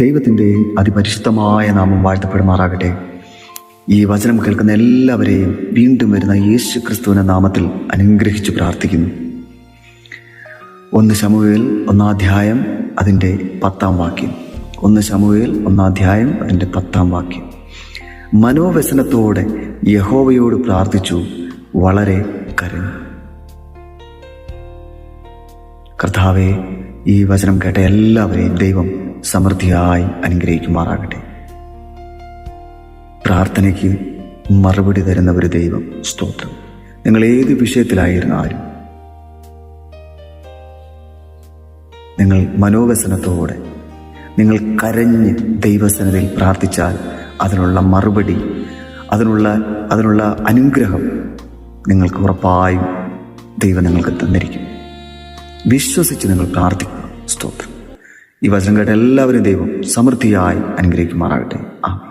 ദൈവത്തിൻ്റെ അതിപരിശുദ്ധമായ നാമം വാഴ്ത്തപ്പെടുമാറാകട്ടെ. ഈ വചനം കേൾക്കുന്ന എല്ലാവരെയും വീണ്ടും വരുന്ന യേശു ക്രിസ്തുവിൻ്റെ നാമത്തിൽ അനുഗ്രഹിച്ച് പ്രാർത്ഥിക്കുന്നു. 1 ശമൂവേൽ 1 അതിൻ്റെ 10 വാക്യം. 1 ശമൂവേൽ 1 അതിൻ്റെ 10 വാക്യം. മനോവ്യസനത്തോടെ യഹോവയോട് പ്രാർത്ഥിച്ചു, വളരെ കരഞ്ഞു. കർത്താവേ, ഈ വചനം കേട്ട എല്ലാവരെയും ദൈവം സമൃദ്ധിയായി അനുഗ്രഹിക്കുമാറാകട്ടെ. പ്രാർത്ഥനയ്ക്ക് മറുപടി തരുന്ന ഒരു ദൈവം, സ്തോത്രം. നിങ്ങൾ ഏത് വിഷയത്തിലായിരുന്നാലും നിങ്ങൾ മനോവ്യസനത്തോടെ നിങ്ങൾ കരഞ്ഞ് ദൈവസന്നിധിയിൽ പ്രാർത്ഥിച്ചാൽ അതിനുള്ള മറുപടി, അതിനുള്ള അനുഗ്രഹം നിങ്ങൾക്ക് ഉറപ്പായും ദൈവം നിങ്ങൾക്ക് തന്നിരിക്കും. വിശ്വസിച്ച് നിങ്ങൾ പ്രാർത്ഥിക്കണം. സ്തോത്രം. ഈ വചനം കേട്ട എല്ലാവരും ദൈവം സമൃദ്ധിയായി അനുഗ്രഹിക്കുമാറാകട്ടെ. ആമേൻ.